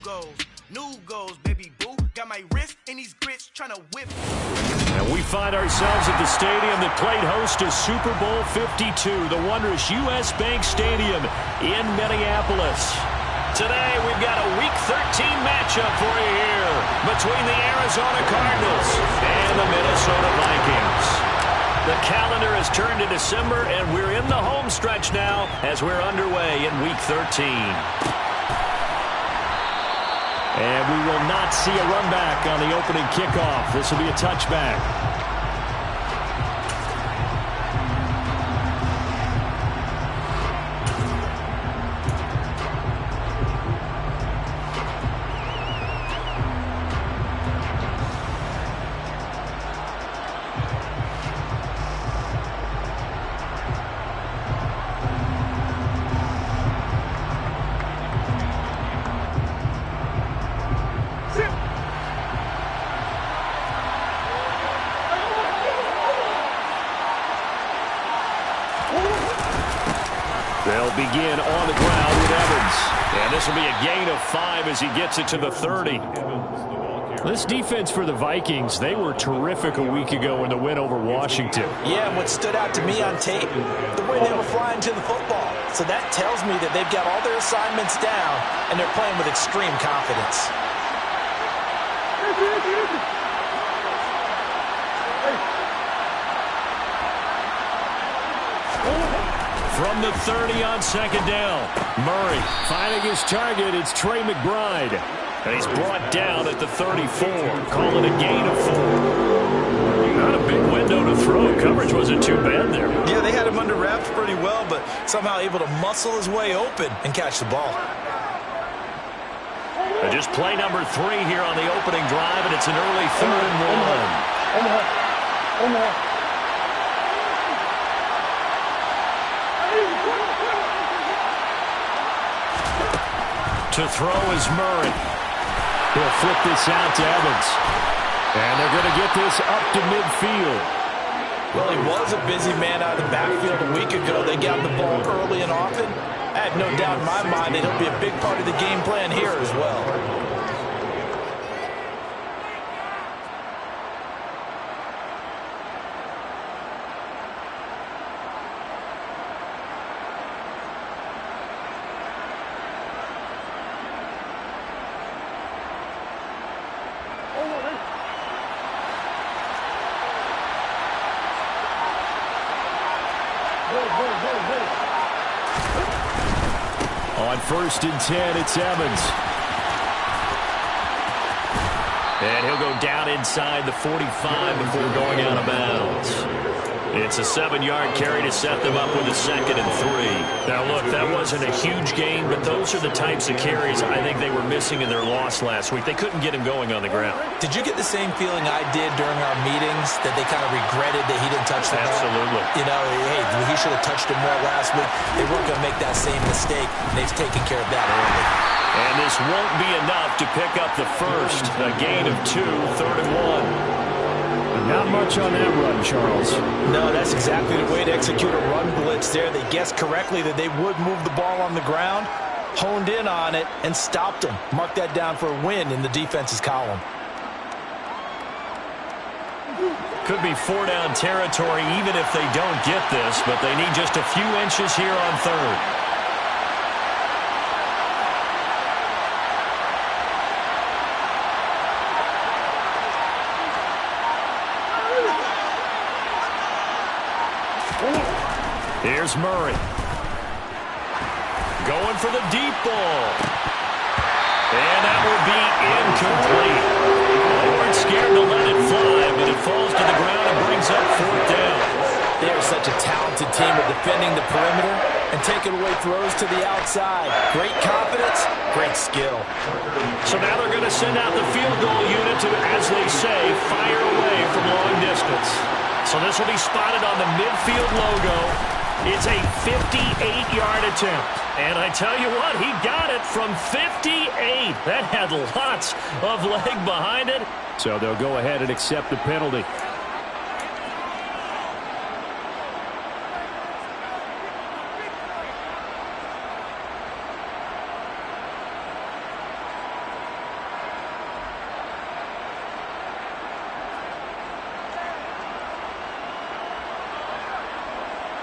goals, new goals, baby boo. Got my wrist in these grits trying to whip. And we find ourselves at the stadium that played host to Super Bowl 52, the wondrous U.S. Bank Stadium in Minneapolis. Today, we've got a Week 13 matchup for you here between the Arizona Cardinals and the Minnesota Vikings. The calendar has turned to December, and we're in the home stretch now as we're underway in Week 13. And we will not see a run back on the opening kickoff. This will be a touchback. They'll begin on the ground with Evans. And this will be a gain of 5 as he gets it to the 30. This defense for the Vikings, they were terrific a week ago in the win over Washington. Yeah, and what stood out to me on tape, the way they were flying to the football. So that tells me that they've got all their assignments down, and they're playing with extreme confidence. From the 30 on second down, Murray finding his target. It's Trey McBride. And he's brought down at the 34, calling a gain of 4. Not a big window to throw. Coverage wasn't too bad there. Yeah, they had him under wraps pretty well, but somehow able to muscle his way open and catch the ball. And just play number 3 here on the opening drive, and it's an early 3rd and 1. To throw is Murray. He'll flip this out to Evans. And they're going to get this up to midfield. Well, he was a busy man out of the backfield a week ago. They got the ball early and often. I have no doubt in my mind that he'll be a big part of the game plan here as well. On 1st and 10, it's Evans. And he'll go down inside the 45 before going out of bounds. It's a 7-yard carry to set them up with a 2nd and 3. Now, look, that wasn't a huge gain, but those are the types of carries I think they were missing in their loss last week. They couldn't get him going on the ground. Did you get the same feeling I did during our meetings, that they kind of regretted that he didn't touch the ball? Absolutely. You know, hey, he should have touched it more last week. They weren't going to make that same mistake, and they've taken care of that early. And this won't be enough to pick up the first. A gain of 2, 3rd and 1. Not much on that run, Charles. No, that's exactly the way to execute a run blitz there. They guessed correctly that they would move the ball on the ground, honed in on it, and stopped them. Mark that down for a win in the defense's column. Could be 4-down territory even if they don't get this, but they need just a few inches here on 3rd. Here's Murray. Going for the deep ball. And that will be incomplete. They weren't scared to let it fly, but it falls to the ground and brings up 4th down. They are such a talented team at defending the perimeter and taking away throws to the outside. Great confidence, great skill. So now they're going to send out the field goal unit to, as they say, fire away from long distance. So this will be spotted on the midfield logo. It's a 58-yard attempt. And I tell you what, he got it from 58. That had lots of leg behind it. So they'll go ahead and accept the penalty.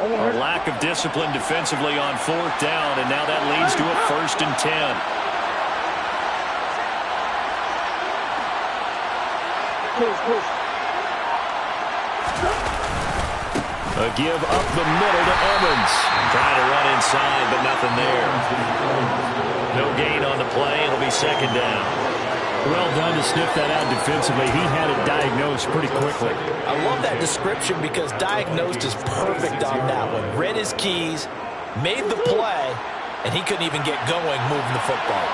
A lack of discipline defensively on 4th down, and now that leads to a 1st and 10. A give up the middle to Evans. Trying to run inside, but nothing there. No gain on the play. It'll be 2nd down. Well done to sniff that out defensively. He had it diagnosed pretty quickly. I love that description because diagnosed is perfect on that one. Read his keys, made the play, and he couldn't even get going moving the football.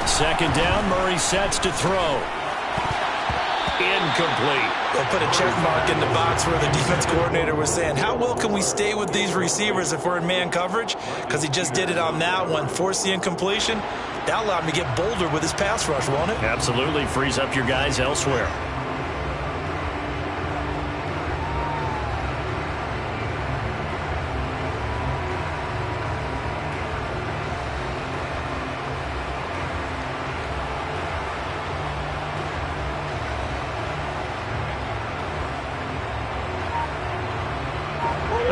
Second down, Murray sets to throw. Incomplete. They'll put a check mark in the box where the defense coordinator was saying, how well can we stay with these receivers if we're in man coverage? Because he just did it on that one, forced the incompletion. That allowed him to get bolder with his pass rush, won't it? Absolutely. Frees up your guys elsewhere.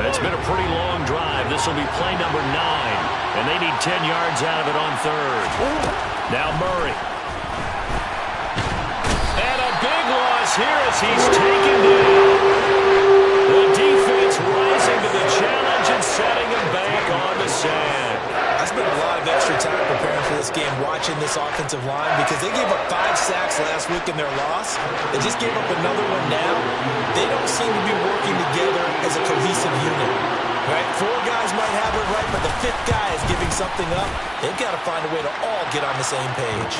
It's been a pretty long drive. This will be play number 9. And they need 10 yards out of it on 3rd. Now Murray. And a big loss here as he's taken down. The defense rising to the challenge and setting him back on the sand. I spent a lot of extra time preparing for this game, watching this offensive line, because they gave up 5 sacks last week in their loss. They just gave up another one now. They don't seem to be working together as a cohesive unit. Right? 4 guys might have it right, but the 5th guy is giving something up. They've got to find a way to all get on the same page.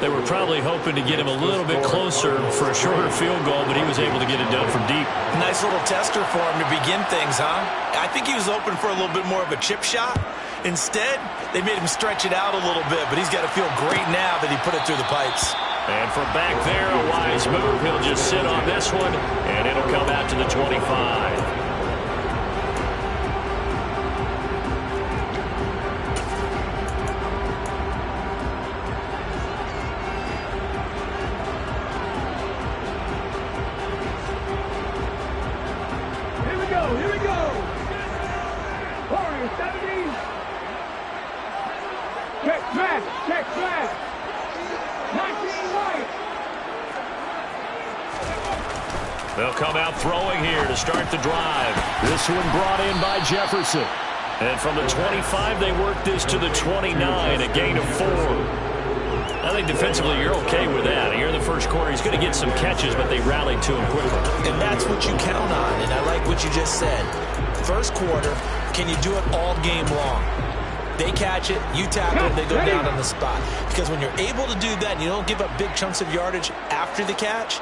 They were probably hoping to get him a little bit closer for a shorter field goal, but he was able to get it done from deep. Nice little tester for him to begin things, huh? I think he was open for a little bit more of a chip shot. Instead, they made him stretch it out a little bit, but he's got to feel great now that he put it through the pipes. And from back there, a wise move. He'll just sit on this one, and it'll come out to the 25. They'll come out throwing here to start the drive. This one brought in by Jefferson. And from the 25, they work this to the 29, a gain of 4. I think defensively you're okay with that. Here in the first quarter, he's going to get some catches, but they rallied to him quickly. And that's what you count on, and I like what you just said. First quarter, can you do it all game long? They catch it, you tackle them, they go down on the spot. Because when you're able to do that and you don't give up big chunks of yardage after the catch,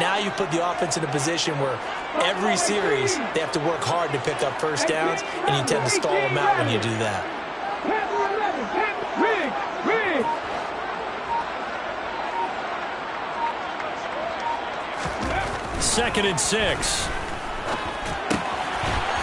now you put the offense in a position where every series they have to work hard to pick up first downs, and you tend to stall them out when you do that. 2nd and 6.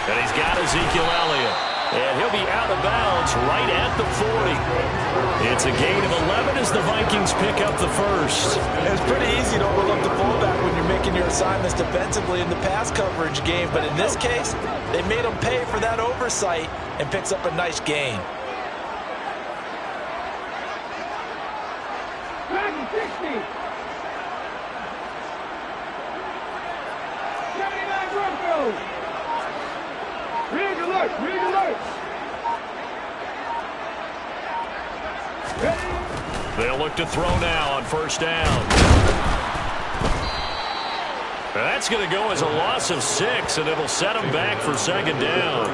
And he's got Ezekiel Elliott. And he'll be out of bounds right at the 40. It's a gain of 11 as the Vikings pick up the first. It's pretty easy to overlook the fullback when you're making your assignments defensively in the pass coverage game. But in this case, they made him pay for that oversight and picks up a nice gain. Back to 60. 79 Broncos. Rig alert, rig alert. They'll look to throw now on first down. That's going to go as a loss of 6, and it'll set them back for 2nd down.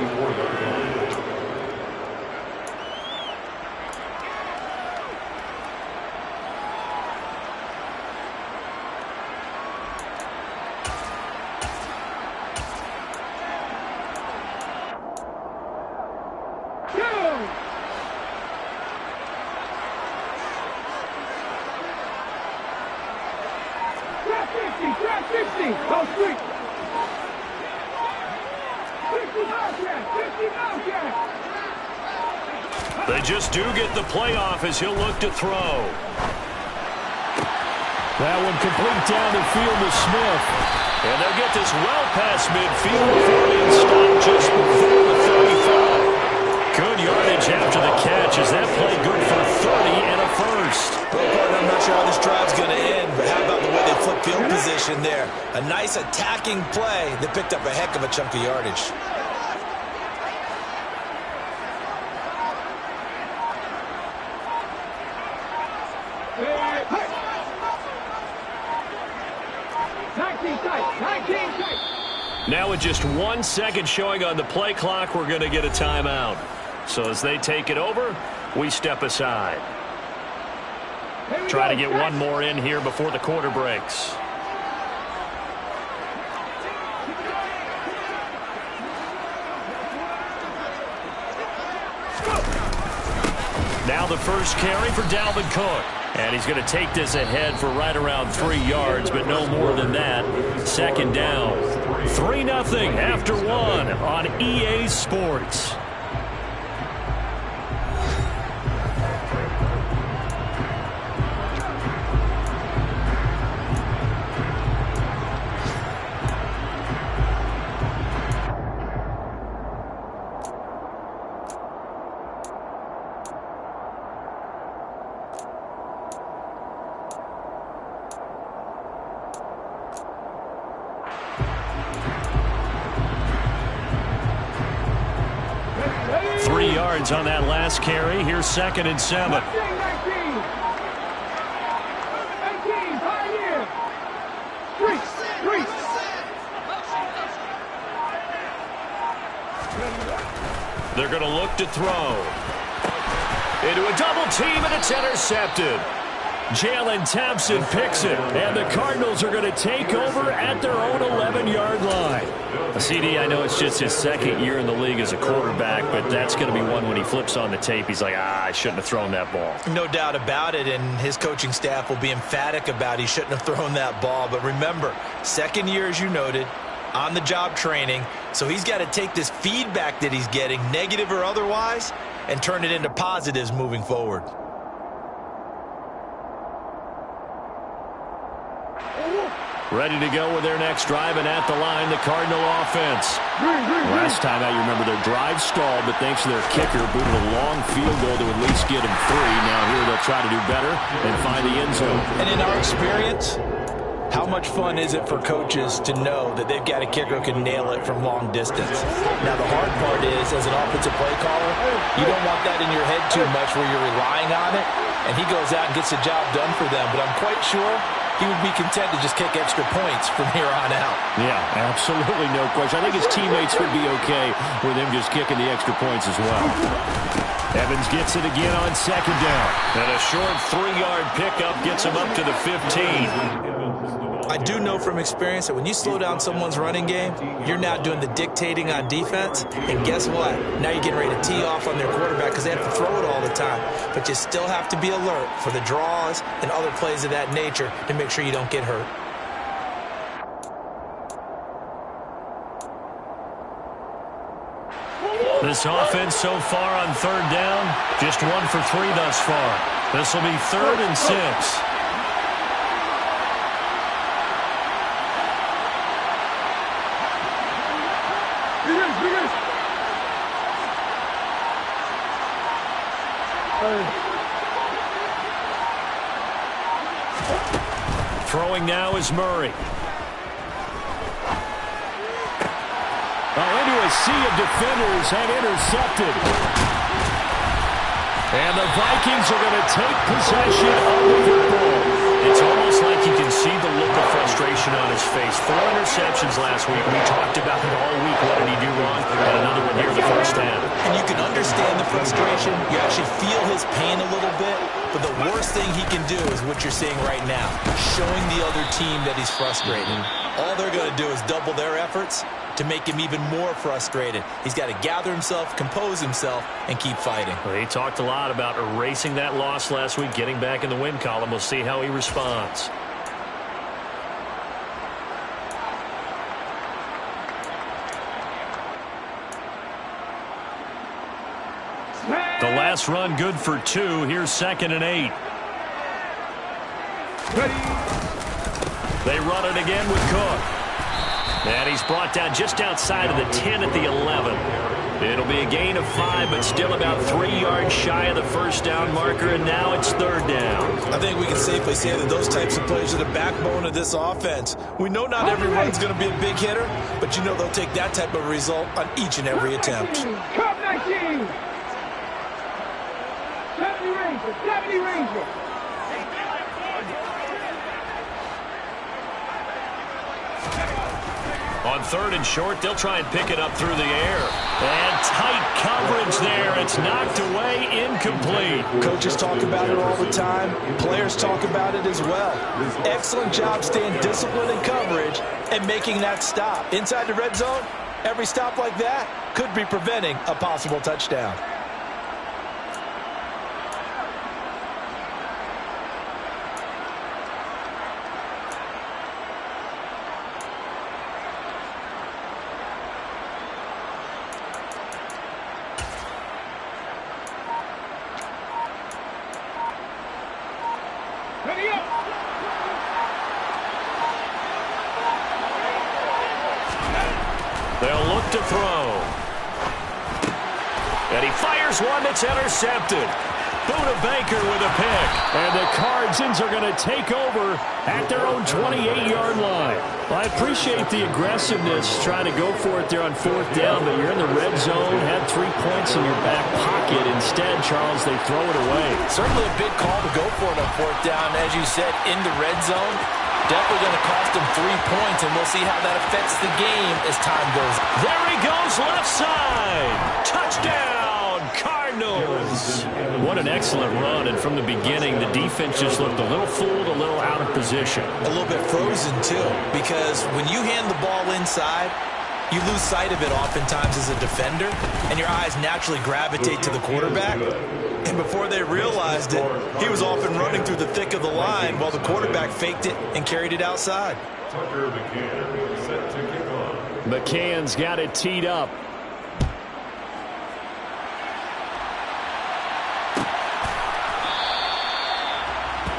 They just do get the playoff as he'll look to throw. That one complete down the field to Smith. And they'll get this well past midfield before being stopped just before the 35. Good yardage after the catch as that play good for 30 and a first. Well, partner, I'm not sure how this drive's going to end, but how about the way they flip field position there? A nice attacking play that picked up a heck of a chunk of yardage. Now with just 1 second showing on the play clock, we're going to get a timeout. So as they take it over, we step aside. Try to get one more in here before the quarter breaks. Now the first carry for Dalvin Cook. And he's going to take this ahead for right around 3 yards, but no more than that. Second down. 3-0 after 1 on EA Sports. On that last carry. Here's 2nd and 7. 18, Pioneer. Three. They're going to look to throw. Into a double team, and it's intercepted. Jalen Thompson picks it, and the Cardinals are going to take over at their own 11-yard line. CD, I know it's just his 2nd year in the league as a quarterback, but that's going to be one when he flips on the tape, he's like, I shouldn't have thrown that ball. No doubt about it, and his coaching staff will be emphatic about he shouldn't have thrown that ball. But remember, 2nd year, as you noted, on-the-job training, so he's got to take this feedback that he's getting, negative or otherwise, and turn it into positives moving forward. Ready to go with their next drive, and at the line, the Cardinal offense. Last time out, you remember their drive stalled, but thanks to their kicker, booted a long field goal to at least get them 3. Now here they'll try to do better and find the end zone. And in our experience, how much fun is it for coaches to know that they've got a kicker who can nail it from long distance? Now, the hard part is, as an offensive play caller, you don't want that in your head too much where you're relying on it, and he goes out and gets the job done for them. But I'm quite sure he would be content to just kick extra points from here on out. Yeah, absolutely no question. I think his teammates would be okay with him just kicking the extra points as well. Evans gets it again on 2nd down. And a short 3-yard pickup gets him up to the 15. I do know from experience that when you slow down someone's running game, you're now doing the dictating on defense. And guess what? Now you're getting ready to tee off on their quarterback because they have to throw it all the time. But you still have to be alert for the draws and other plays of that nature to make sure you don't get hurt. This offense so far on 3rd down, just 1 for 3 thus far. This will be 3rd and 6. Throwing now is Murray. Into a sea of defenders and intercepted. And the Vikings are going to take possession of the football. It's almost like you can see the look of frustration on his face. 4 interceptions last week. We talked about it all week. What did he do wrong? And another one here in the first half. And you can understand the frustration. You actually feel his pain a little bit. But the worst thing he can do is what you're seeing right now, showing the other team that he's frustrated. All they're going to do is double their efforts to make him even more frustrated. He's got to gather himself, compose himself, and keep fighting. Well, he talked a lot about erasing that loss last week, getting back in the win column. We'll see how he responds. Snap! The last run good for 2. Here's 2nd and 8. They run it again with Cook. And he's brought down just outside of the 10 at the 11. It'll be a gain of 5, but still about 3 yards shy of the first down marker, and now it's 3rd down. I think we can safely say that those types of plays are the backbone of this offense. We know not every run's going to be a big hitter, but you know they'll take that type of result on each and every attempt. Cup 19. 70 Ranger, 70 Ranger. On 3rd and short, they'll try and pick it up through the air. And tight coverage there. It's knocked away, incomplete. Coaches talk about it all the time. Players talk about it as well. Excellent job staying disciplined in coverage and making that stop. Inside the red zone, every stop like that could be preventing a possible touchdown. They'll look to throw. And he fires one that's intercepted. Buda Baker with a pick. And the Cardinals are going to take over at their own 28-yard line. Well, I appreciate the aggressiveness trying to go for it there on 4th down, but you're in the red zone, had 3 points in your back pocket. Instead, Charles, they throw it away. Certainly a big call to go for it on 4th down, as you said, in the red zone. Definitely going to cost them 3 points, and we'll see how that affects the game as time goes. There he goes, left side. Touchdown, Cardinals. What an excellent run, and from the beginning, the defense just looked a little fooled, a little out of position. A little bit frozen, too, because when you hand the ball inside, you lose sight of it oftentimes as a defender, and your eyes naturally gravitate to the quarterback. And before they realized it, he was off and running through the thick of the line while the quarterback faked it and carried it outside. Tucker McCann set to kick off. McCann's got it teed up.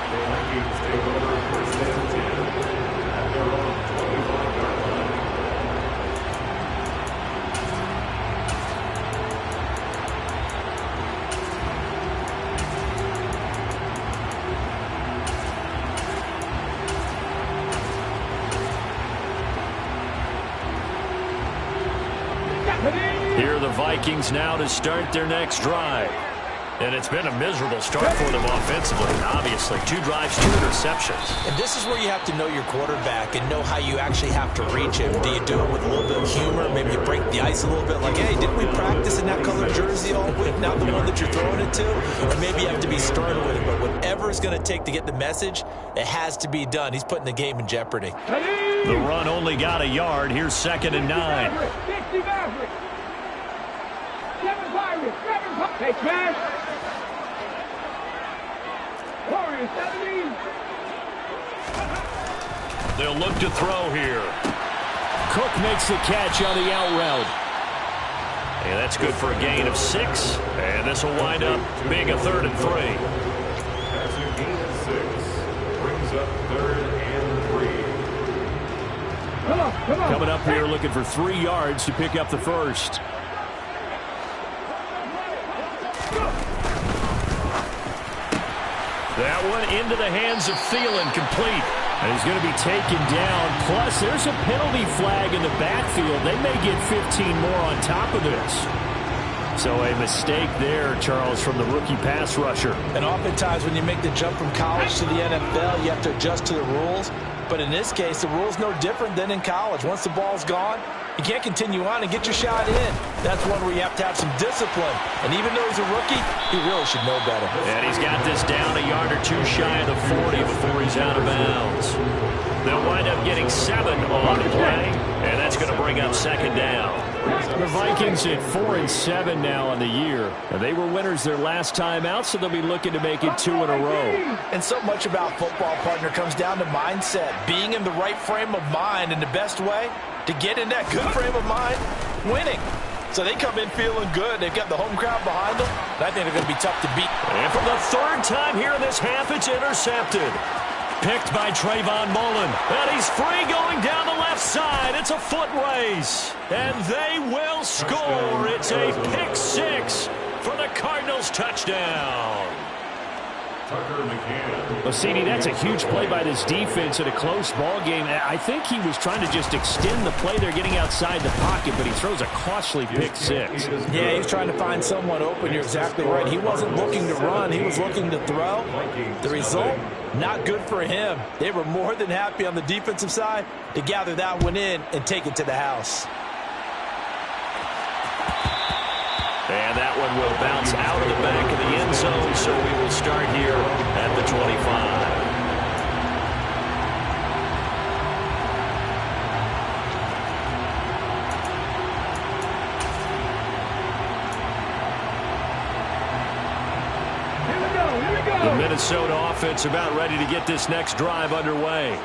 The Vikings take over 1st and 10 at their own 25-yard line. Here are the Vikings now to start their next drive. And it's been a miserable start for them offensively, obviously. 2 drives, 2 interceptions. And this is where you have to know your quarterback and know how you actually have to reach him. Do you do it with a little bit of humor? Maybe you break the ice a little bit, like, hey, didn't we practice in that color jersey all week, not the one that you're throwing it to? Or maybe you have to be stern with it. But whatever it's going to take to get the message, it has to be done. He's putting the game in jeopardy. The run only got a yard. Here's 2nd and 9. 60 Mavericks. 7 Pirates. 7 Pirates. Hey, smash. Warriors, 70. They'll look to throw here. Cook makes the catch on the out route. And that's good for a gain of 6. And this will wind up being a 3rd and 3. That's a gain of 6. Brings up 3rd and 3. Come on. Coming up here looking for 3 yards to pick up the first. That one into the hands of Thielen, complete. And he's going to be taken down. Plus, there's a penalty flag in the backfield. They may get 15 more on top of this. So a mistake there, Charles, from the rookie pass rusher. And oftentimes when you make the jump from college to the NFL, you have to adjust to the rules. But in this case, the rule's no different than in college. Once the ball's gone, you can't continue on and get your shot in. That's one where you have to have some discipline. And even though he's a rookie, he really should know better. And he's got this down a yard or 2 shy of the 40 before he's out of bounds. They'll wind up getting 7 on the play, and that's going to bring up 2nd down. The Vikings at 4-7 now on the year. And they were winners their last time out, so they'll be looking to make it 2 in a row. And so much about football, partner, comes down to mindset. Being in the right frame of mind, and the best way to get in that good frame of mind, winning. So they come in feeling good. They've got the home crowd behind them. And I think they're going to be tough to beat. And for the third time here in this half, it's intercepted. Picked by Trayvon Mullen. And he's free going down the left side. It's a foot race. And they will score. It's a pick six for the Cardinals touchdown. Tucker McCann. Well, CD, that's a huge play by this defense in a close ball game. I think he was trying to just extend the play. They're getting outside the pocket, but he throws a costly pick six. Yeah, he's trying to find someone open. You're exactly right. He wasn't looking to run. He was looking to throw. The result, not good for him. They were more than happy on the defensive side to gather that one in and take it to the house. And that one will bounce out of the back of the end zone, so we will start here at the 25. Here we go. The Minnesota offense about ready to get this next drive underway.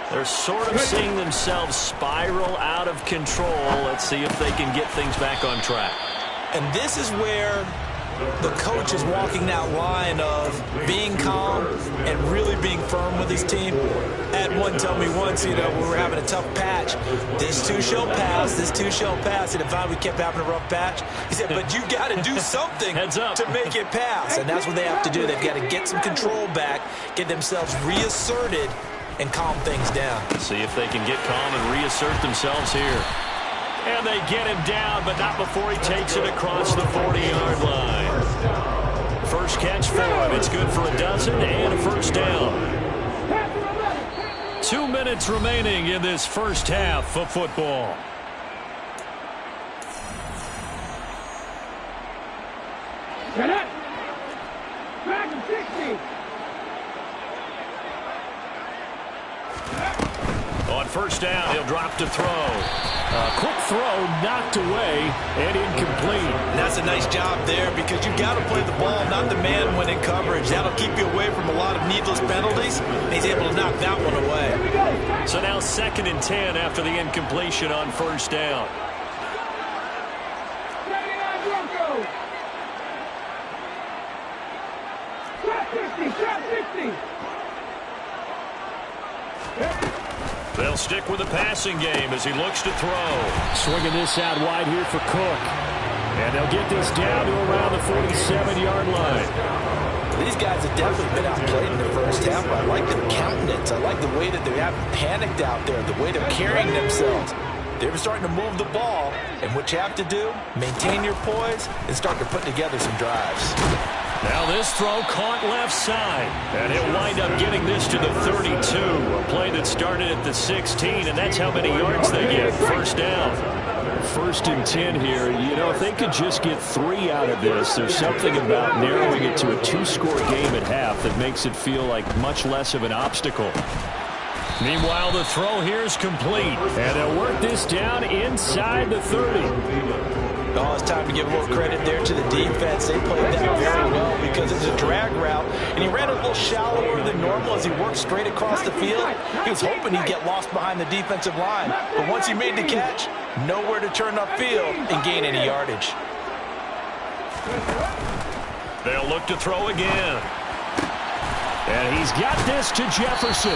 They're sort of seeing themselves spiral out of control. Let's see if they can get things back on track. And this is where the coach is walking that line of being calm and really being firm with his team. I had one tell me once, we were having a tough patch. This too shall pass, this too shall pass. And finally we kept having a rough patch. He said, but you got to do something to make it pass. And that's what they have to do. They've got to get some control back, get themselves reasserted, and calm things down. See if they can get calm and reassert themselves here. And they get him down, but not before he takes it across the 40-yard line. First catch for him. It's good for a dozen and a first down. 2 minutes remaining in this first half of football. Get it. Back to 60. On first down, he'll drop to throw. Quick throw, knocked away, and incomplete. And that's a nice job there because you've got to play the ball, not the man when in coverage. That'll keep you away from a lot of needless penalties. And he's able to knock that one away. So now 2nd and 10 after the incompletion on first down. 79 Broncos. Shot 50. They'll stick with the passing game as he looks to throw. Swinging this out wide here for Cook. And they'll get this down to around the 47-yard line. These guys have definitely been outplayed in the first half. I like their countenance. I like the way that they haven't panicked out there, the way they're carrying themselves. They're starting to move the ball, and what you have to do, maintain your poise and start to put together some drives. Now this throw caught left side, and he'll wind up getting this to the 32. A play that started at the 16, and that's how many yards they get. First down. 1st and 10 here. If they could just get 3 out of this, there's something about narrowing it to a 2-score game at half that makes it feel like much less of an obstacle. Meanwhile, the throw here is complete, and they'll work this down inside the 30. Oh, it's time to give a little credit there to the defense. They played that very well because it was a drag route, and he ran a little shallower than normal as he worked straight across the field. He was hoping he'd get lost behind the defensive line, but once he made the catch, nowhere to turn upfield and gain any yardage. They'll look to throw again. And he's got this to Jefferson.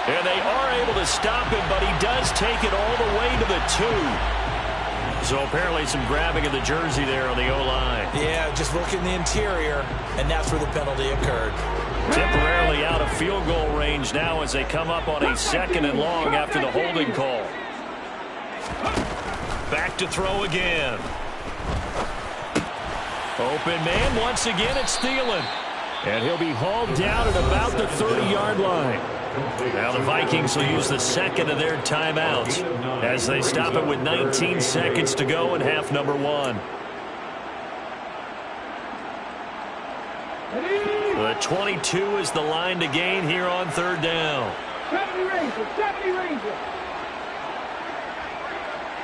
And they are able to stop him, but he does take it all the way to the 2. So apparently some grabbing of the jersey there on the O-line. Yeah, just look in the interior, and that's where the penalty occurred. Temporarily out of field goal range now as they come up on a 2nd and long after the holding call. Back to throw again. Open man once again, it's Thielen. And he'll be hauled down at about the 30-yard line. Now the Vikings will use the 2nd of their timeouts as they stop it with 19 seconds to go in half number 1. The 22 is the line to gain here on 3rd down. 70 Rangers, 70 Rangers.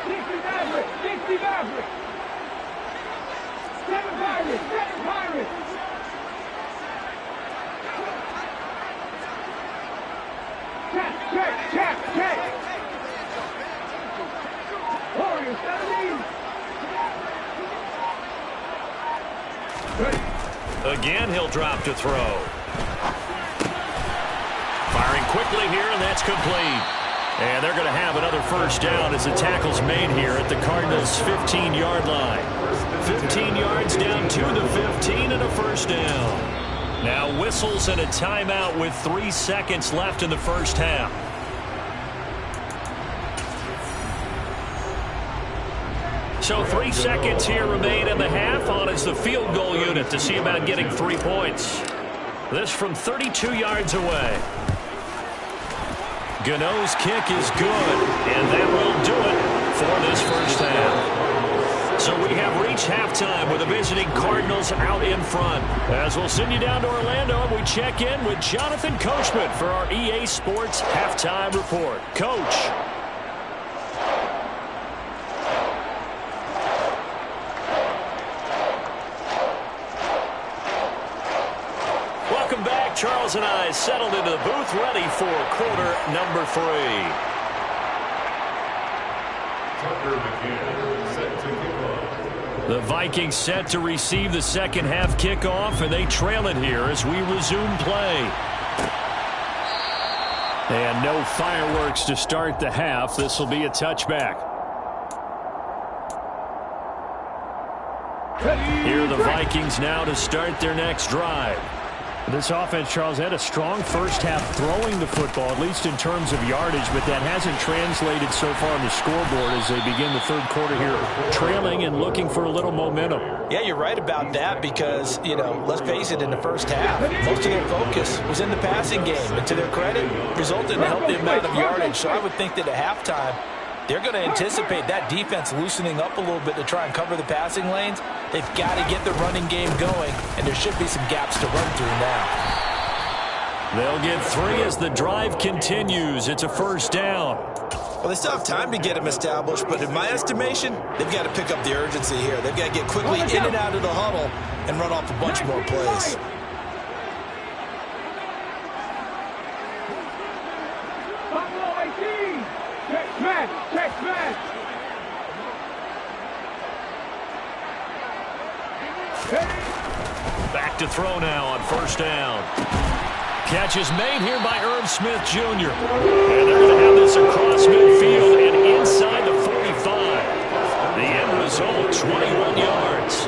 60 Mavericks, 60 Mavericks. 7 Pirates, 7 Pirates. Check. Warriors, 17. Again, he'll drop to throw. Firing quickly here, and that's complete. And they're going to have another first down as the tackle's made here at the Cardinals' 15-yard line. 15 yards down to the 15 and a first down. Now whistles and a timeout with 3 seconds left in the first half. So 3 seconds here remain in the half on as the field goal unit to see about getting 3 points. This from 32 yards away. Gano's kick is good, and that will do it for this first half. So we have reached halftime with the visiting Cardinals out in front. As we'll send you down to Orlando, and we check in with Jonathan Coachman for our EA Sports Halftime Report. Coach. Welcome back. Charles and I settled into the booth, ready for quarter number 3. Tucker McKinnon set to kick off. The Vikings set to receive the second half kickoff, and they trail it here as we resume play. And no fireworks to start the half. This will be a touchback. Here are the Vikings now to start their next drive. This offense, Charles, had a strong first half throwing the football, at least in terms of yardage, but that hasn't translated so far on the scoreboard as they begin the third quarter here, trailing and looking for a little momentum. Yeah, you're right about that because, let's face it, in the first half, most of their focus was in the passing game. And to their credit, resulted in a healthy amount of yardage. So I would think that at halftime, they're going to anticipate that defense loosening up a little bit to try and cover the passing lanes. They've got to get the running game going, and there should be some gaps to run through now. They'll get 3 as the drive continues. It's a first down. Well, they still have time to get them established, but in my estimation, they've got to pick up the urgency here. They've got to get quickly in and out of the huddle and run off a bunch more plays. Back to throw now on first down. Catch is made here by Irv Smith Jr. And they're going to have this across midfield and inside the 45. The end result, 21 yards.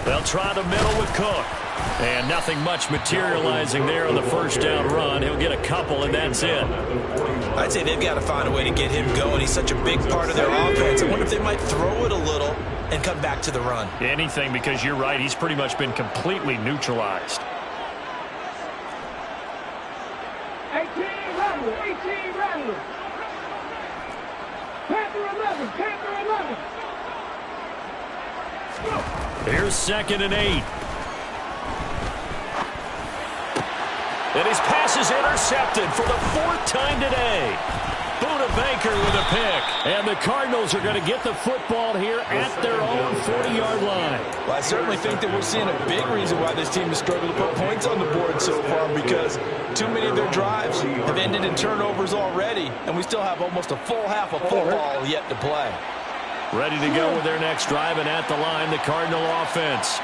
They'll try the middle with Cook. And nothing much materializing there on the first down run. He'll get a couple, and that's it. I'd say they've got to find a way to get him going. He's such a big part of their offense. I wonder if they might throw it a little and come back to the run. Anything, because you're right. He's pretty much been completely neutralized. 18 Rattler, 18 Rattler. Panther 11, Panther 11. Here's 2nd and 8. And his pass is intercepted for the 4th time today. Buda Baker with a pick. And the Cardinals are going to get the football here at their own 40-yard line. Well, I certainly think that we're seeing a big reason why this team has struggled to put points on the board so far, because too many of their drives have ended in turnovers already, and we still have almost a full half of football yet to play. Ready to go with their next drive, and at the line, the Cardinal offense.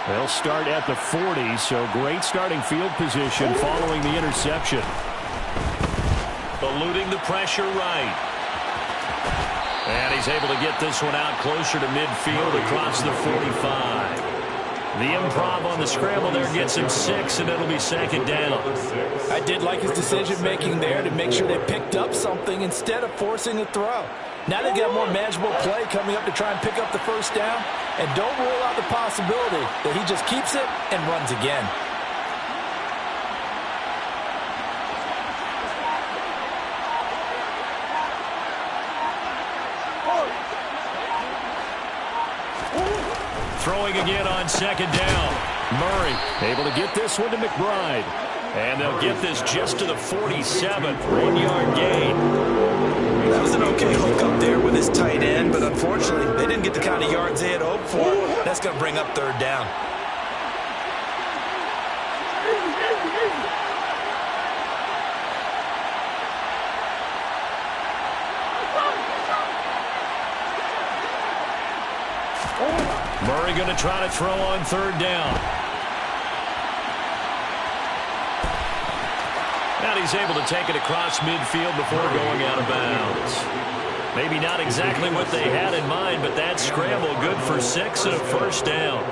They'll start at the 40, so great starting field position following the interception. Eluding the pressure right. And he's able to get this one out closer to midfield across the 45. The improv on the scramble there gets him 6, and it'll be 2nd down. I did like his decision-making there to make sure they picked up something instead of forcing a throw. Now they've got more manageable play coming up to try and pick up the first down, and don't rule out the possibility that he just keeps it and runs again. Throwing again on 2nd down. Murray able to get this one to McBride. And they'll get this just to the 47. 1-yard gain. That was an okay hook up there with his tight end, but unfortunately, they didn't get the kind of yards they had hoped for. That's going to bring up 3rd down. Murray going to try to throw on third down. And he's able to take it across midfield before going out of bounds. Maybe not exactly what they had in mind, but that scramble good for 6 and a first down.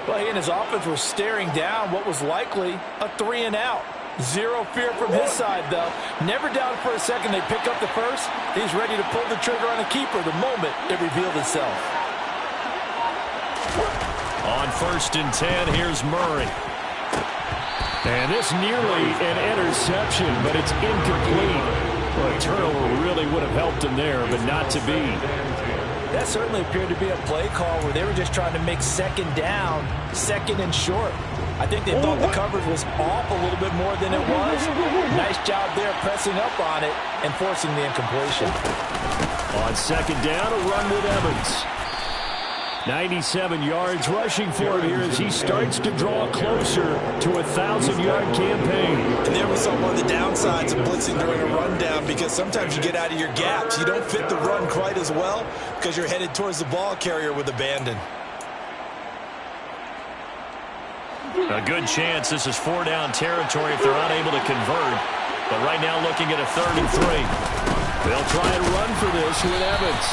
Well, he and his offense were staring down what was likely a 3-and-out. Zero fear from his side, though. Never doubted for a second they pick up the first. He's ready to pull the trigger on a keeper the moment it revealed itself. On 1st and 10, here's Murray. And this nearly an interception, but it's incomplete. Well, a turnover really would have helped him there, but not to be. That certainly appeared to be a play call where they were just trying to make second down, second and short. I think they thought the coverage was off a little bit more than it was. Nice job there pressing up on it and forcing the incompletion. On 2nd down, a run with Evans. 97 yards rushing for him here as he starts to draw closer to a 1,000-yard campaign. And there we saw one of the downsides of blitzing during a rundown, because sometimes you get out of your gaps. You don't fit the run quite as well because you're headed towards the ball carrier with abandon. A good chance this is 4-down territory if they're unable to convert. But right now looking at a 3rd and 3. They'll try and run for this with Evans.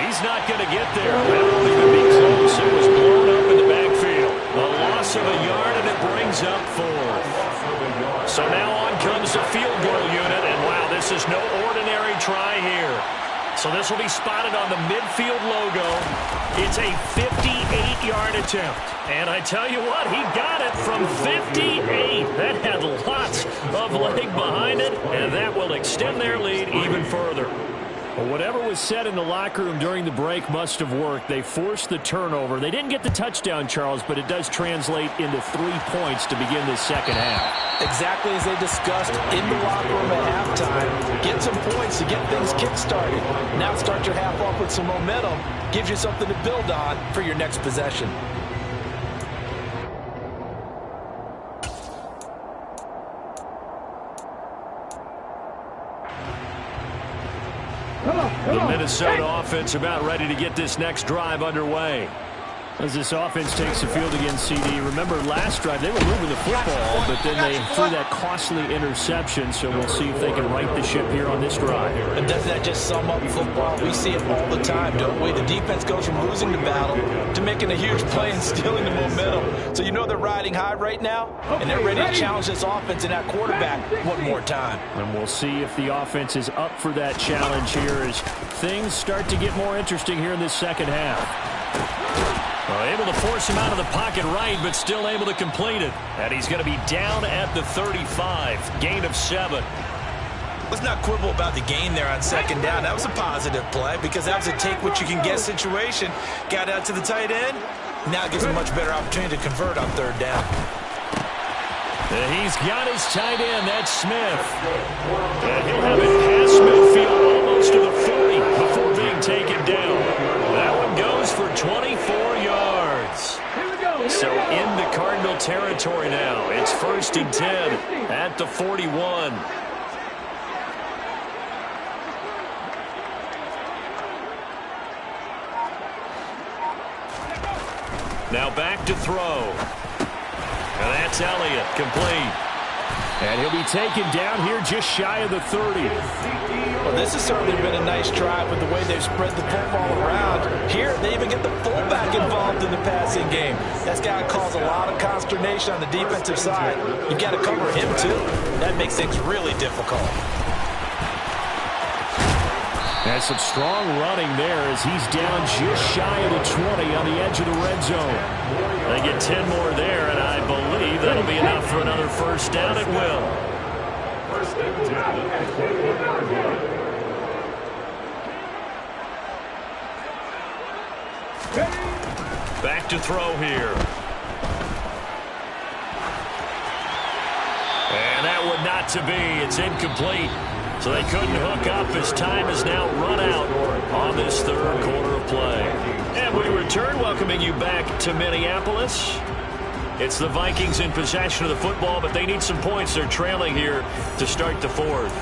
He's not going to get there. That won't even be close. It was blown up in the backfield. A loss of a yard, and it brings up 4th. So now on comes the field goal unit, and wow, this is no ordinary try here. So this will be spotted on the midfield logo. It's a 58-yard attempt. And I tell you what, he got it from 58. That had lots of leg behind it, and that will extend their lead even further. Well, whatever was said in the locker room during the break must have worked. They forced the turnover. They didn't get the touchdown, Charles, but it does translate into 3 points to begin this second half. Exactly as they discussed in the locker room at halftime. Get some points to get things kick-started. Now start your half off with some momentum. Gives you something to build on for your next possession. The Minnesota offense about ready to get this next drive underway. As this offense takes the field against CD. Remember last drive they were moving the football, but then they threw that costly interception, so we'll see if they can right the ship here on this drive. And doesn't that just sum up football? We see it all the time, don't we? The defense goes from losing the battle to making a huge play and stealing the momentum. So you know they're riding high right now, and they're ready to challenge this offense and that quarterback one more time. And we'll see if the offense is up for that challenge here as things start to get more interesting here in this second half. Able to force him out of the pocket right, but still able to complete it. And he's going to be down at the 35. Gain of 7. Let's not quibble about the gain there on 2nd down. That was a positive play because that was a take-what-you-can-get situation. Got out to the tight end. Now it gives him a much better opportunity to convert on 3rd down. And he's got his tight end. That's Smith. And he'll have it past midfield almost to the 40 before being taken down. That one goes for 24 yards. So in the Cardinal territory now. It's 1st and 10 at the 41. Now back to throw. And that's Elliott, complete. And he'll be taken down here just shy of the 30. Well, this has certainly been a nice drive with the way they've spread the football around. Here, they even get the fullback involved in the passing game. That's got to cause a lot of consternation on the defensive side. You've got to cover him, too. That makes things really difficult. And some strong running there as he's down just shy of the 20 on the edge of the red zone. They get 10 more there, and I believe that'll be enough for another 1st down at will. 1st and 10. Back to throw here. And that would not to be. It's incomplete. So they couldn't hook up as time is now run out on this 3rd quarter of play. And we return, welcoming you back to Minneapolis. It's the Vikings in possession of the football, but they need some points. They're trailing here to start the 4th.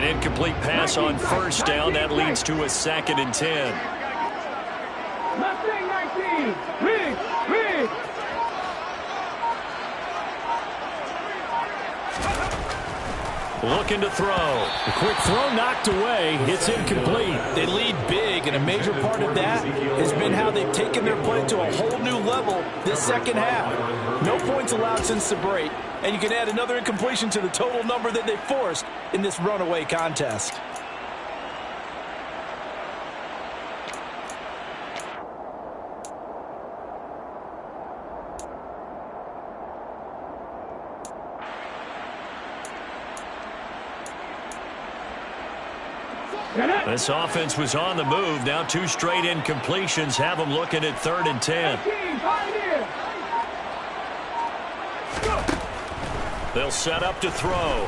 An incomplete pass on first down. That leads to a 2nd and 10. Mustang 19. Big. Looking to throw. The quick throw knocked away. It's incomplete. They lead big, and a major part of that has been how they've taken their play to a whole new level this second half. No points allowed since the break, and you can add another incompletion to the total number that they forced in this runaway contest. This offense was on the move. Now 2 straight incompletions have them looking at 3rd and 10. They'll set up to throw.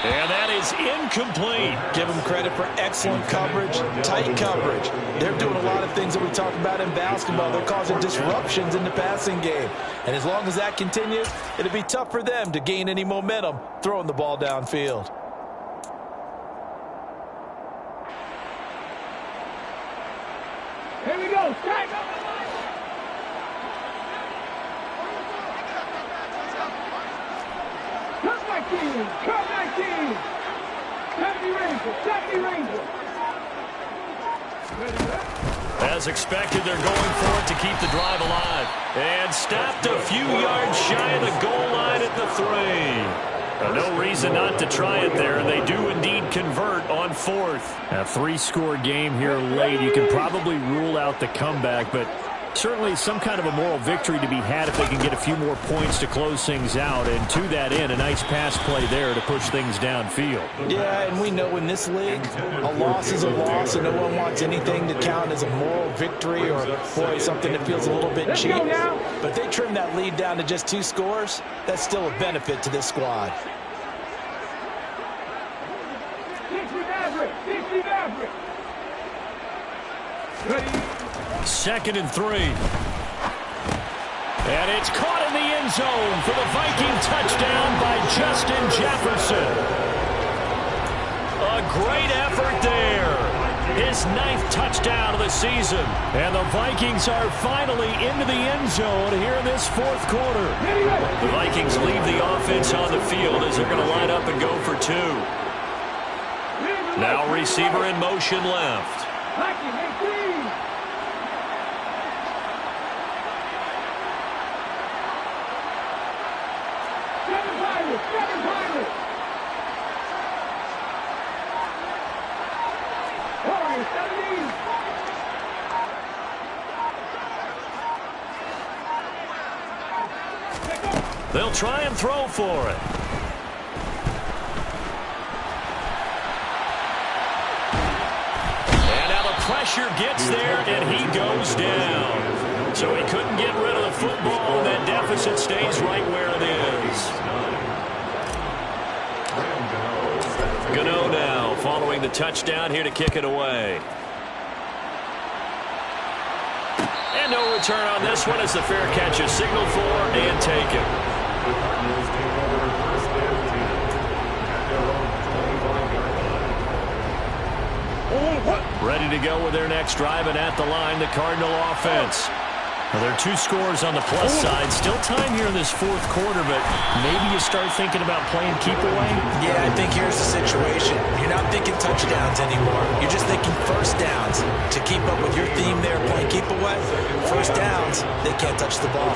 And that is incomplete. Give them credit for excellent coverage, tight coverage. They're doing a lot of things that we talk about in basketball. They're causing disruptions in the passing game. And as long as that continues, it'll be tough for them to gain any momentum throwing the ball downfield. Here we go. Strike. Cut 19. 70 Rangers. As expected, they're going for it to keep the drive alive. And stopped a few yards shy of the goal line at the 3. No reason not to try it there. They do indeed convert on 4th. A 3-score game here late. You can probably rule out the comeback, but certainly some kind of a moral victory to be had if they can get a few more points to close things out. And to that end, a nice pass play there to push things downfield. Yeah, and we know in this league, a loss is a loss, and no one wants anything to count as a moral victory or, boy, something that feels a little bit cheap. But if they trim that lead down to just 2 scores, that's still a benefit to this squad. 2nd and 3. And it's caught in the end zone for the Viking touchdown by Justin Jefferson. A great effort there. His 9th touchdown of the season. And the Vikings are finally into the end zone here in this 4th quarter. The Vikings leave the offense on the field as they're going to line up and go for 2. Now receiver in motion left. They'll try and throw for it. And now the pressure gets there, and he goes down. So he couldn't get rid of the football, and that deficit stays right where it is. Gano now following the touchdown here to kick it away. And no return on this one as the fair catch is signaled for and taken. Ready to go with their next drive, and at the line, the Cardinal offense. Now, there are 2 scores on the plus side. Still time here in this 4th quarter, but maybe you start thinking about playing keep away? Yeah, I think here's the situation. You're not thinking touchdowns anymore. You're just thinking first downs. To keep up with your theme there, playing keep away, first downs, they can't touch the ball.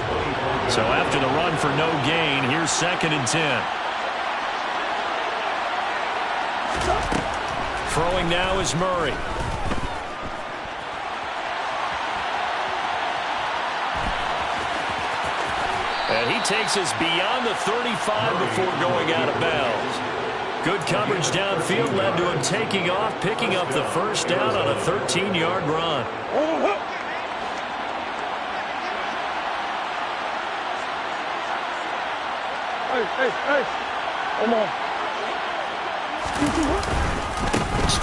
So after the run for no gain, here's 2nd and 10. Throwing now is Murray. And he takes us beyond the 35 before going out of bounds. Good coverage downfield led to him taking off, picking up the first down on a 13-yard run. Hey, come on.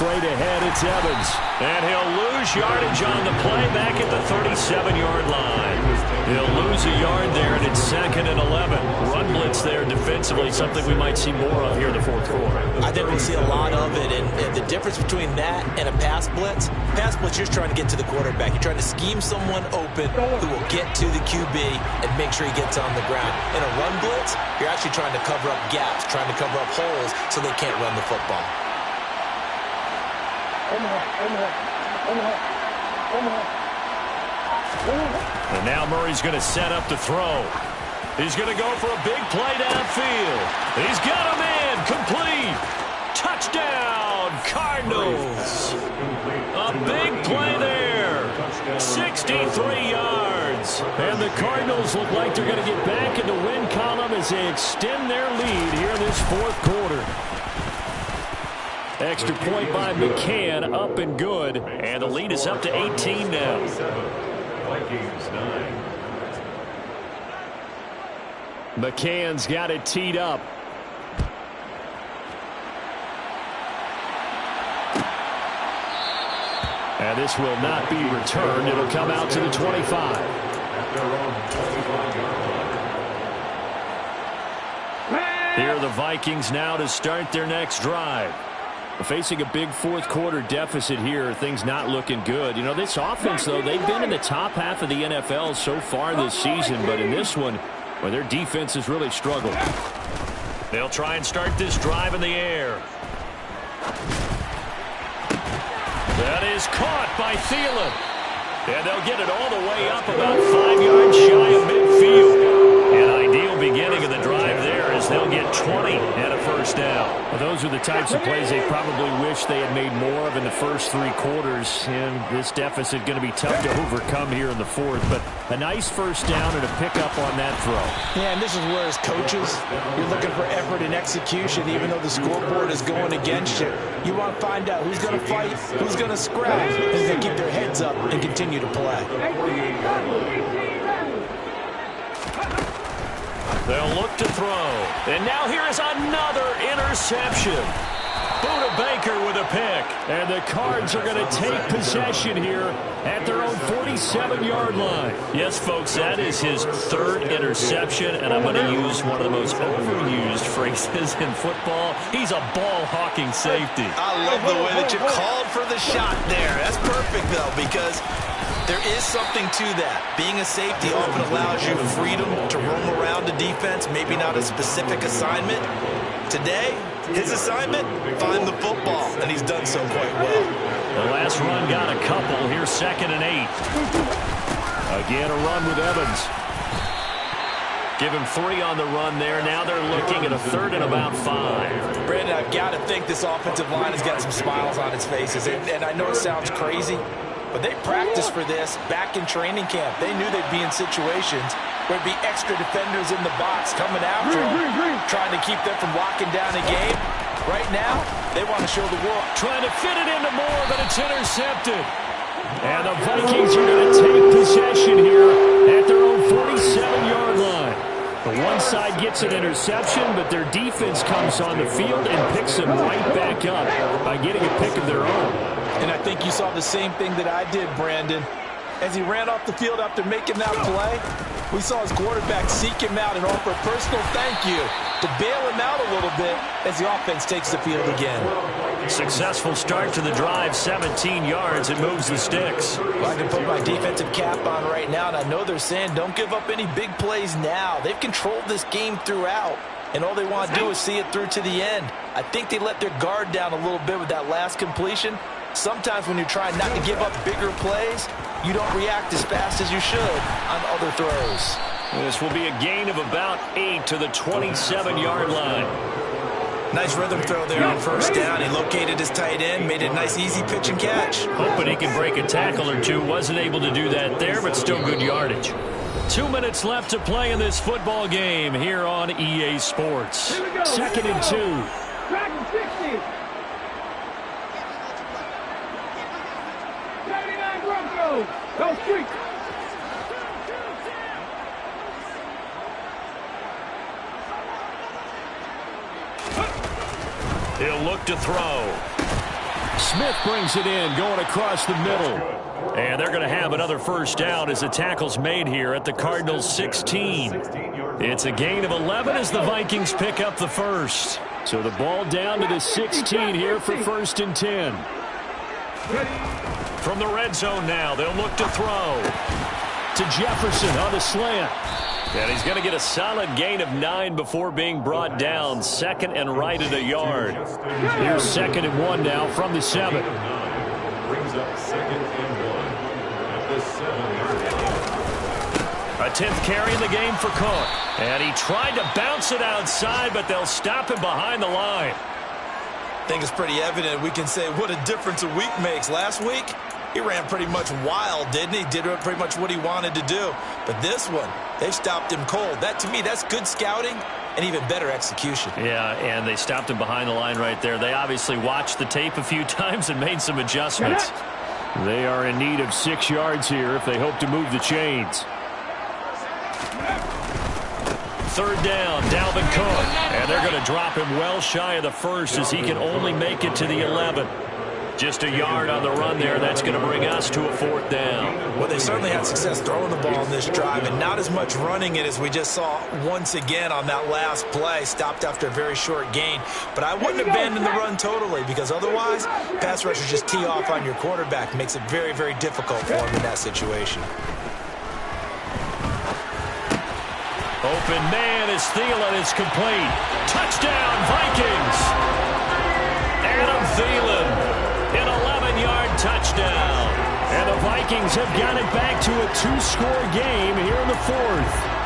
straight ahead. It's Evans. And he'll lose yardage on the play back at the 37-yard line. He'll lose a yard there, and it's 2nd and 11. Run blitz there defensively, something we might see more of here in the fourth quarter. I think we'll see a lot of it, and the difference between that and a pass blitz, you're just trying to get to the quarterback. You're trying to scheme someone open who will get to the QB and make sure he gets on the ground. In a run blitz, you're actually trying to cover up gaps, trying to cover up holes so they can't run the football. And now Murray's going to set up to throw. He's going to go for a big play downfield. He's got him in. Complete. Touchdown, Cardinals. A big play there. 63 yards. And the Cardinals look like they're going to get back in the win column as they extend their lead here in this fourth quarter. Extra point by McCann, up and good. And the lead is up to 18 now. Vikings 9. McCann's got it teed up. And this will not be returned. It'll come out to the 25. At their own 25-yard line. Here are the Vikings now to start their next drive. Facing a big fourth quarter deficit here, things not looking good. You know, this offense, though, they've been in the top half of the NFL so far this season, but in this one, well, their defense has really struggled. They'll try and start this drive in the air. That is caught by Thielen. And they'll get it all the way up about 5 yards shy of midfield. An ideal beginning of the drive there as they'll get 20 and a first down. Well, those are the types of plays they probably wish they had made more of in the first 3 quarters. And this deficit going to be tough to overcome here in the fourth. But a nice first down and a pickup on that throw. Yeah, and this is where as coaches, you're looking for effort and execution, even though the scoreboard is going against you. You want to find out who's going to fight, who's going to scrap, who's going to keep their heads up and continue to play. They'll look to throw. And now here is another interception. Buda Baker with a pick. And the Cards are going to take possession here at their own 47-yard line. Yes, folks, that is his 3rd interception, and I'm going to use one of the most overused phrases in football. He's a ball-hawking safety. I love the way that you called for the shot there. That's perfect, though, because there is something to that. Being a safety often allows you freedom to roam around the defense, maybe not a specific assignment. Today, his assignment, find the football, and he's done so quite well. The last run got a couple. Here's 2nd and 8. Again, a run with Evans. Give him 3 on the run there. Now they're looking at a 3rd and about 5. Brandon, I've got to think this offensive line has got some smiles on its faces. And I know it sounds crazy, but they practiced for this back in training camp. They knew they'd be in situations where there'd be extra defenders in the box coming after them, trying to keep them from locking down a game. Right now, they want to show the world. Trying to fit it into Moore, but it's intercepted. And the Vikings are going to take possession here at their own 47-yard line. The one side gets an interception, but their defense comes on the field and picks them right back up by getting a pick of their own. And I think you saw the same thing that I did, Brandon. As he ran off the field after making that play, we saw his quarterback seek him out and offer a personal thank you to bail him out a little bit as the offense takes the field again. Successful start to the drive, 17 yards. It moves the sticks. Well, I can put my defensive cap on right now, and I know they're saying don't give up any big plays now. They've controlled this game throughout, and all they want to do is see it through to the end. I think they let their guard down a little bit with that last completion. Sometimes when you're trying not to give up bigger plays, you don't react as fast as you should on other throws. This will be a gain of about 8 to the 27-yard line. Nice rhythm throw there on first down. He located his tight end, made a nice easy pitch and catch. Hoping he can break a tackle or two. Wasn't able to do that there, but still good yardage. 2 minutes left to play in this football game here on EA Sports. 2nd and 2. Back to 60. 79 Broncos. Go streak. He'll look to throw. Smith brings it in, going across the middle. And they're going to have another first down as the tackle's made here at the Cardinals' 16. It's a gain of 11 as the Vikings pick up the first. So the ball down to the 16 here for 1st and 10. From the red zone now, they'll look to throw. To Jefferson on the slant. And he's going to get a solid gain of 9 before being brought down. 2nd and right at a yard. Here's 2nd and 1 now from the 7. Brings up 2nd and 1 at the 7-yard line. A 10th carry in the game for Cook. And he tried to bounce it outside, but they'll stop him behind the line. I think it's pretty evident we can say what a difference a week makes. Last week, he ran pretty much wild, didn't he? Did pretty much what he wanted to do. But this one, they stopped him cold. That, to me, that's good scouting and even better execution. Yeah, and they stopped him behind the line right there. They obviously watched the tape a few times and made some adjustments. They are in need of 6 yards here if they hope to move the chains. 3rd down, Dalvin Cook. And they're going to drop him well shy of the first as he can only make it to the 11. Just a yard on the run there. That's going to bring us to a 4th down. Well, they certainly had success throwing the ball in this drive and not as much running it as we just saw once again on that last play. Stopped after a very short gain. But I wouldn't abandon the run totally because otherwise, pass rushers just tee off on your quarterback. Makes it very, very difficult for him in that situation. Open man is Thielen. It's complete. Touchdown, Vikings. Adam Thielen. An 11-yard touchdown. And the Vikings have got it back to a 2-score game here in the 4th.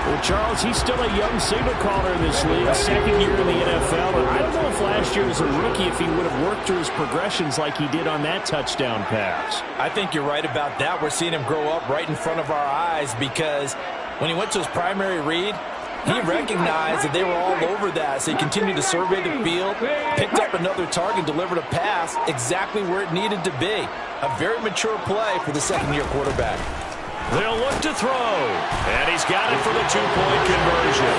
Well, Charles, he's still a young signal caller in this league, 2nd year in the NFL. And I don't know if last year as a rookie if he would have worked through his progressions like he did on that touchdown pass. I think you're right about that. We're seeing him grow up right in front of our eyes because when he went to his primary read, he recognized that they were all over that, so he continued to survey the field, picked up another target, delivered a pass exactly where it needed to be. A very mature play for the 2nd-year quarterback. They'll look to throw, and he's got it for the 2-point conversion.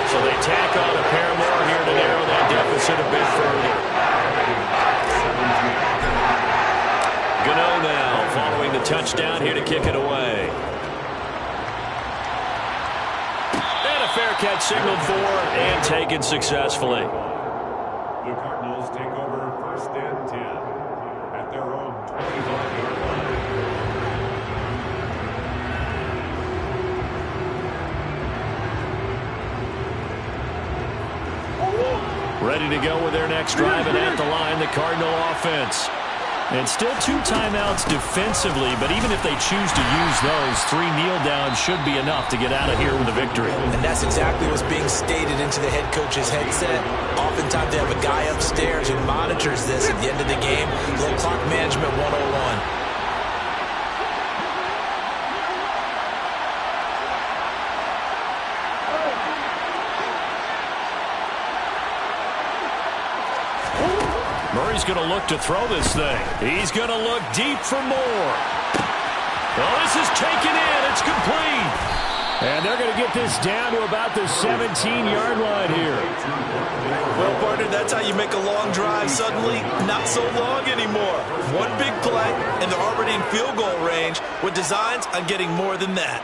So they tack on a pair more here to narrow that deficit a bit further. Gano now following the touchdown here to kick it away. Fair catch signaled for and taken successfully. The Cardinals take over 1st and 10 at their own 25-yard line. Ready to go with their next drive, and at the line, the Cardinal offense. And still 2 timeouts defensively, but even if they choose to use those, 3 kneel downs should be enough to get out of here with a victory. And that's exactly what's being stated into the head coach's headset. Oftentimes they have a guy upstairs who monitors this at the end of the game. Little clock management 101. Murray's going to look to throw this thing. He's going to look deep for more. Oh, this is taken in. It's complete. And they're going to get this down to about the 17-yard line here. Well, partner, that's how you make a long drive suddenly not so long anymore. One big play, and they're already in field goal range with designs on getting more than that.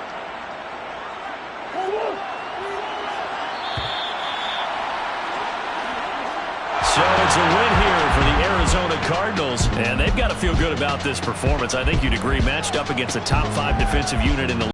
So it's a win here for the Arizona Cardinals, and they've got to feel good about this performance. I think you'd agree, matched up against a top 5 defensive unit in the league.